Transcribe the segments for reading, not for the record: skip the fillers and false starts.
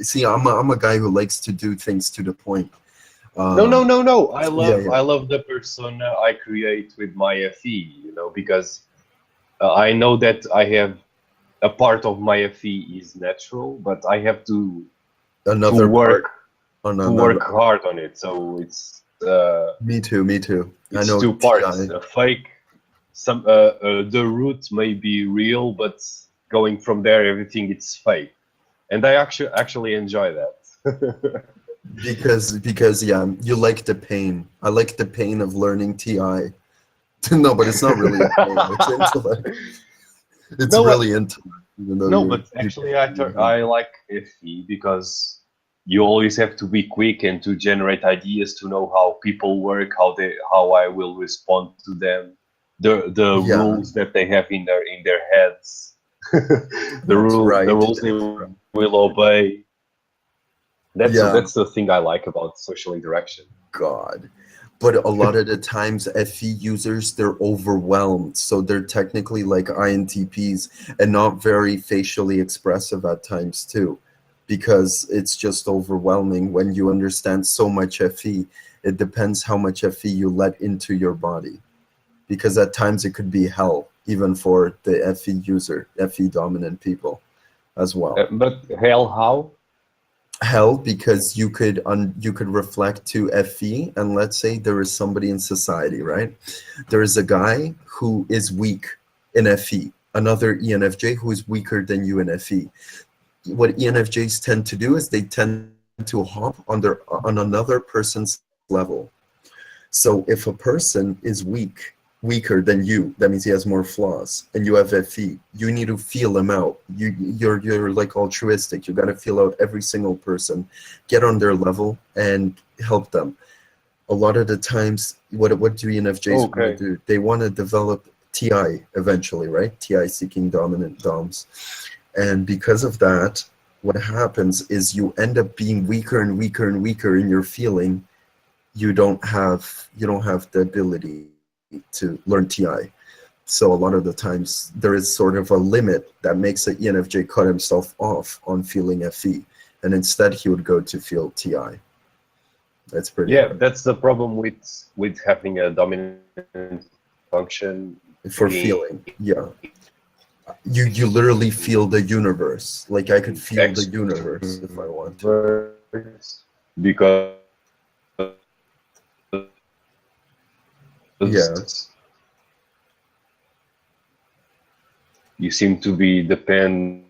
See, I'm a guy who likes to do things to the point. No, no, Um, no, no. yeah, yeah. I love the persona I create with my FE, because I know that I have a part of my FE is natural, but I have to Another part work on to another. work hard on it. So Me too, me too. I it's know two parts. Ti. A fake, the root may be real, but going from there, everything it's fake, and I actually enjoy that. Because yeah, you like the pain. I like the pain of learning TI. No, but it's not really a pain. It's intellect. It's No, really intellect, even though no, but you're actually, getting I like FE because you always have to be quick and to generate ideas to know how people work, how I will respond to them, the yeah, rules that they have in their heads, that's the right. rules they That's right. will obey. Yeah, That's the thing I like about social interaction. God. But a lot of the times, FE users, they're overwhelmed. So they're technically like INTPs and not very facially expressive at times, too, because it's just overwhelming when you understand so much FE. It depends how much FE you let into your body, because at times it could be hell, even for the FE user, FE dominant people as well. But hell, how? Hell, because you could reflect to FE, and let's say there is somebody in society, right? There is a guy who is weak in FE, another ENFJ who is weaker than you in FE. What ENFJs tend to do is they tend to hop on another person's level. So if a person is weaker than you, that means he has more flaws, and you have FE, you need to feel him out. You're like altruistic. You got to feel out every single person, get on their level, and help them. A lot of the times, what do ENFJs want to Okay. do? They want to develop TI eventually, right? TI, seeking dominant DOMs. And because of that, what happens is you end up being weaker and weaker and weaker in your feeling. You don't have the ability to learn TI. So a lot of the times there is sort of a limit that makes an ENFJ cut himself off on feeling FE, and instead he would go to feel TI. That's pretty Yeah, hard. that's the problem with having a dominant function For being feeling, yeah. You literally feel the universe. Like I could feel the universe if I want to. extroverts because Yeah. you seem to be dependent.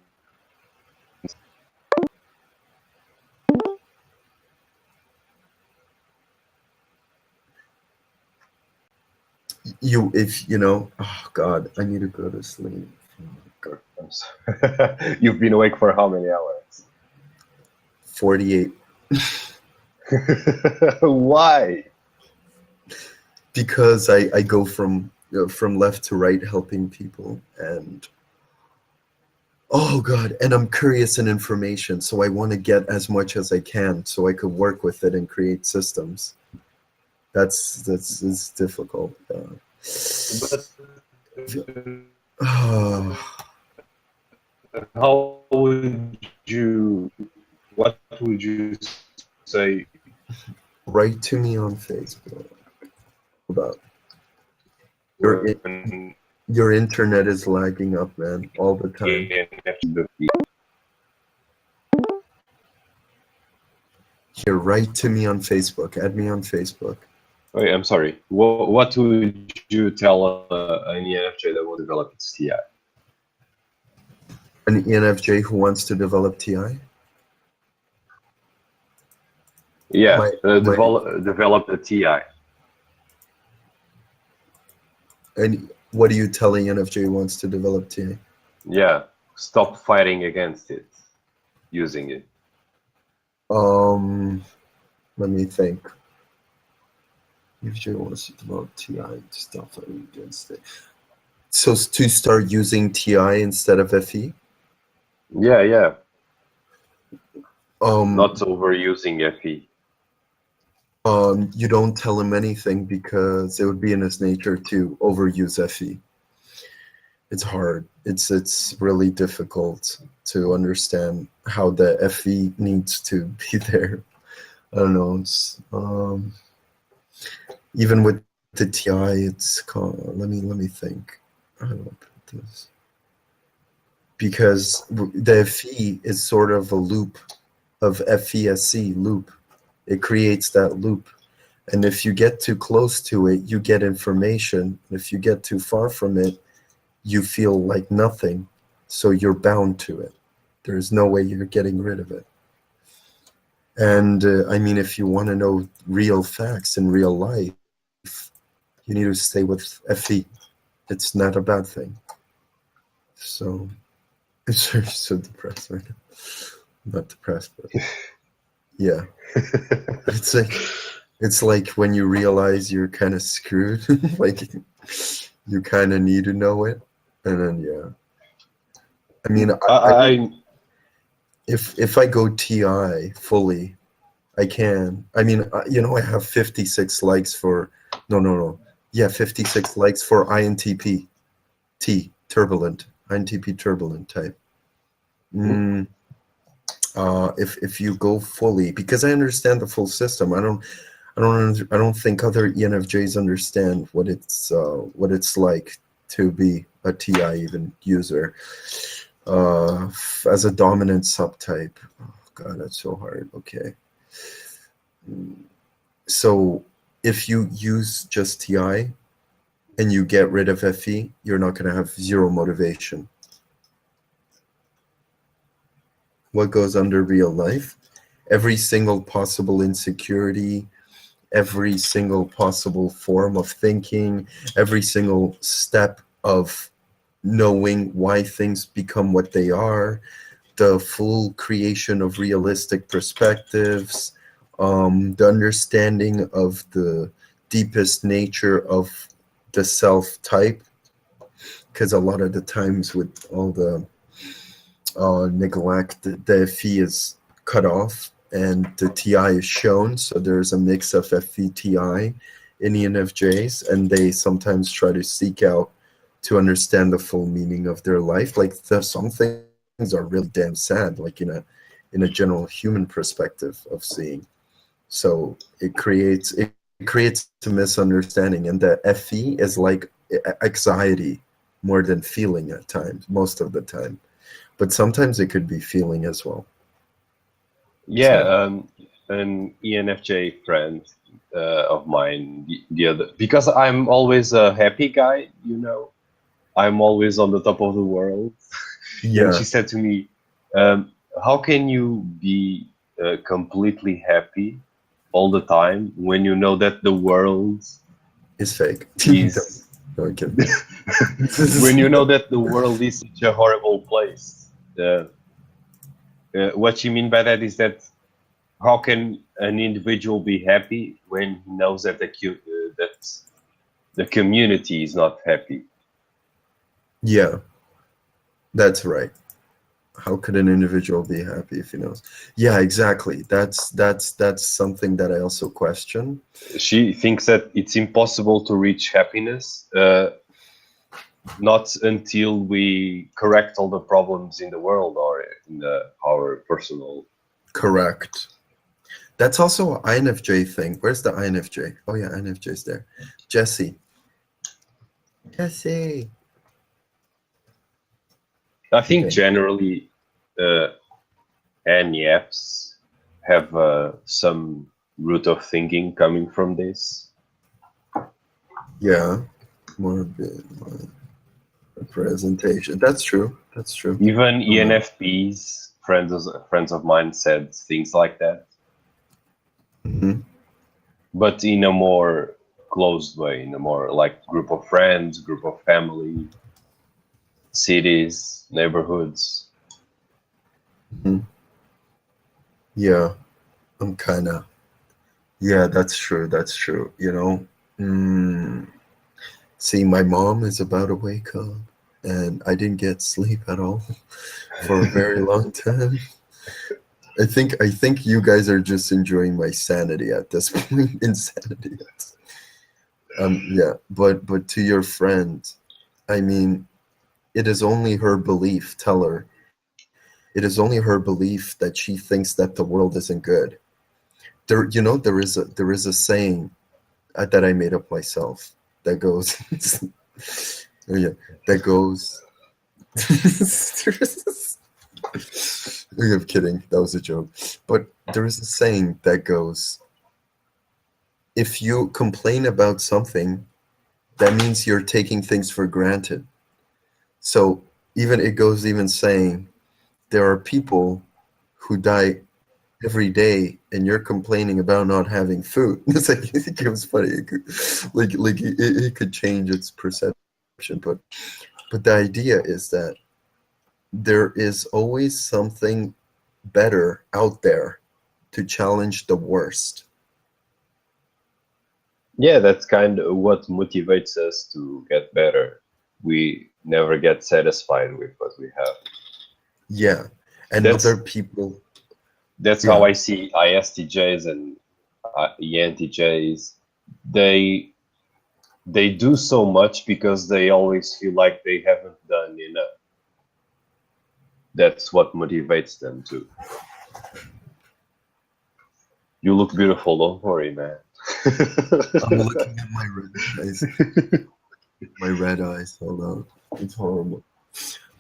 If you know, oh God, I need to go to sleep. You've been awake for how many hours? 48. Why? Because I go from left to right helping people, and oh God, and I'm curious in information, so I want to get as much as I can so I could work with it and create systems. That's it's difficult. But Oh, how would you? What would you say? write to me on Facebook about your When your internet is lagging up, man, all the time. Here, write to me on Facebook. Add me on Facebook. Wait, I'm sorry. What would you tell an ENFJ that will develop its TI? An ENFJ who wants to develop TI? Yeah, My, my, develop the TI. and what do you tell an ENFJ who wants to develop TI? Yeah, stop fighting against it, using it. Let me think. ENFJ wants to develop TI, stop fighting against it. So to start using TI instead of FE? Yeah, yeah. Not Um, overusing FE. you don't tell him anything because it would be in his nature to overuse FE. It's hard. It's really difficult to understand how the FE needs to be there. I don't know. It's even with the TI, it's called. Let me think. How do I put this? Because the FE is sort of a loop of FESC loop. It creates that loop. And if you get too close to it, you get information. If you get too far from it, you feel like nothing. So you're bound to it. There's no way you're getting rid of it. And I mean, if you want to know real facts in real life, you need to stay with FE. It's not a bad thing. So it's so depressed right now. I'm not depressed, but yeah. It's like when you realize you're kind of screwed, like you kind of need to know it, and then yeah. I mean, if I go TI fully, I can. I mean, I have 56 likes for no. Yeah, 56 likes for INTP turbulent INTP turbulent type. If you go fully, because I understand the full system, I don't think other ENFJs understand what it's like to be a TI even user as a dominant subtype. Oh God, that's so hard. Okay, so if you use just TI and you get rid of FE, you're not going to have zero motivation. What goes under real life? Every single possible insecurity, every single possible form of thinking, every single step of knowing why things become what they are, the full creation of realistic perspectives, the understanding of the deepest nature of the self type, because a lot of the times with all the neglect, the FE is cut off and the TI is shown, so there's a mix of FE-TI in ENFJs, and they sometimes try to seek out to understand the full meaning of their life. Like some things are really damn sad, like in a general human perspective of seeing. So it creates a misunderstanding, and the FE is like anxiety more than feeling at times, most of the time. But sometimes it could be feeling as well. Yeah, an ENFJ friend of mine, the other, because I'm always a happy guy, I'm always on the top of the world. Yeah. And she said to me, how can you be completely happy all the time when you know that the world is fake? Is no, I'm kidding. When you know that the world is such a horrible place. What you mean by that is that how can an individual be happy when he knows that the community is not happy? Yeah, that's right. How could an individual be happy if he knows? Yeah, exactly. That's something that I also question. She thinks that it's impossible to reach happiness not until we correct all the problems in the world or in our personal. Correct. That's also an INFJ thing. Where's the INFJ? Oh yeah, INFJ's there. Jesse. I think generally NEFs have some root of thinking coming from this. Yeah, more representation. That's true. That's true. Even ENFPs, friends of mine, said things like that. Mm-hmm. But in a more closed way, in a more like group of friends, group of family, cities, neighborhoods. Mm-hmm. Yeah, I'm kind of. Yeah, that's true. That's true. See, my mom is about to wake up, and I didn't get sleep at all for a very long time. I think you guys are just enjoying my sanity at this point. Insanity. Yeah, but to your friend, I mean, it is only her belief. Tell her it is only her belief that she thinks that the world isn't good. There is a saying that I made up myself that goes, oh yeah, that goes. I'm kidding. That was a joke. But there is a saying that goes, if you complain about something, that means you're taking things for granted. So it goes even saying, there are people who die every day and you're complaining about not having food. It's like, it was funny. It could change its perception, but the idea is that there is always something better out there to challenge the worst. Yeah, that's kind of what motivates us to get better. We never get satisfied with what we have. Yeah, and other people. That's how I see ISTJs and ENTJs. They do so much because they always feel like they haven't done enough. That's what motivates them too. You look beautiful, don't worry, man. I'm looking at my red eyes. My red eyes, hold on. It's horrible.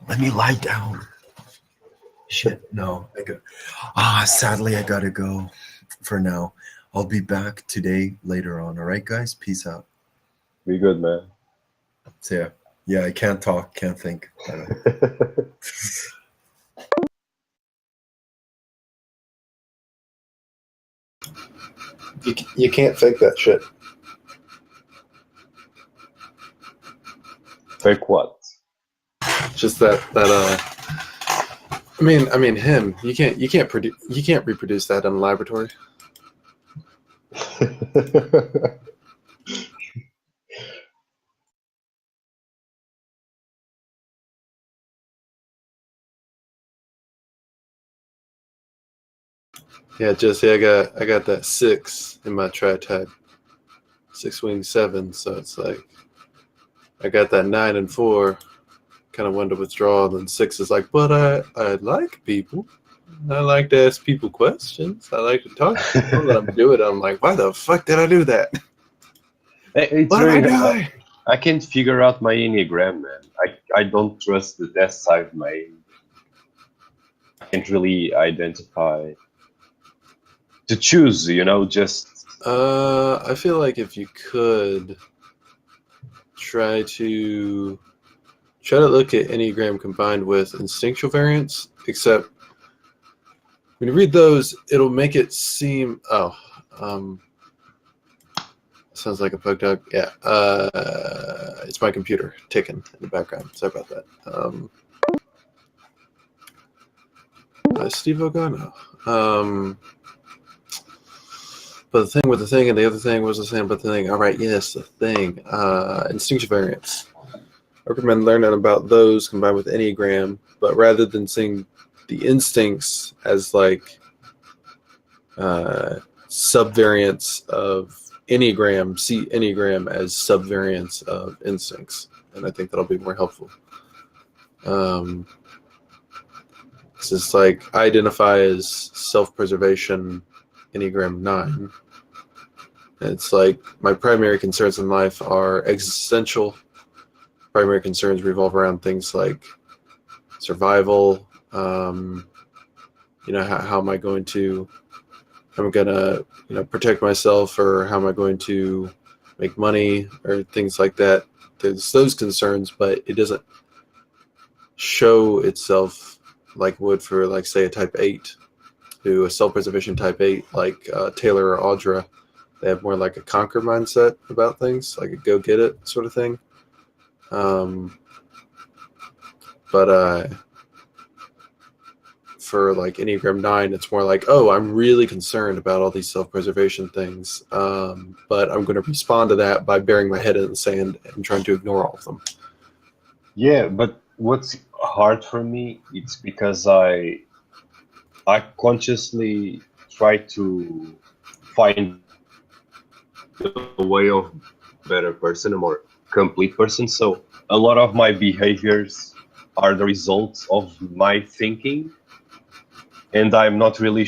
Let me lie down. Shit, no. Sadly, I gotta go for now. I'll be back today later on. All right, guys? Peace out. Be good, man. So, yeah, I can't talk, can't think. You can't fake that shit. Fake what? Just that I mean him. You can't reproduce that in a laboratory. Yeah, Jesse, I got that 6 in my tri-type. 6 wing 7, so it's like I got that 9 and 4 kind of wanted to withdraw, and 6 is like, but I like people. I like to ask people questions. I like to talk to people. Let them do it. I'm like, why the fuck did I do that? It's what very am I doing? I can't figure out my Enneagram, man. I don't trust the test I've made. I can't really identify. To choose, just... I feel like if you could try to look at Enneagram combined with instinctual variants, except when you read those, it'll make it seem... sounds like a pug dog. Yeah. It's my computer ticking in the background. Sorry about that. Steve Ogano. But the thing with the thing and the other thing was the same about the thing. All right, yes, the thing. Instinctual variants. I recommend learning about those combined with Enneagram, but rather than seeing the instincts as like subvariants of Enneagram, see Enneagram as subvariants of instincts. And I think that'll be more helpful. It's just like I identify as self-preservation Enneagram 9. And it's like my primary concerns in life are existential. Primary concerns revolve around things like survival. How am I going to protect myself, or how am I going to make money, or things like that. There's those concerns, but it doesn't show itself like it would for, like, say, a type 8, who a self-preservation type 8, like Taylor or Audra. They have more like a conquer mindset about things, like a go get it sort of thing. For like Enneagram 9, it's more like, oh, I'm really concerned about all these self-preservation things, but I'm going to respond to that by burying my head in the sand and trying to ignore all of them. Yeah, but what's hard for me, it's because I consciously try to find a way of better person, a more complete person. So a lot of my behaviors are the results of my thinking, and I'm not really sure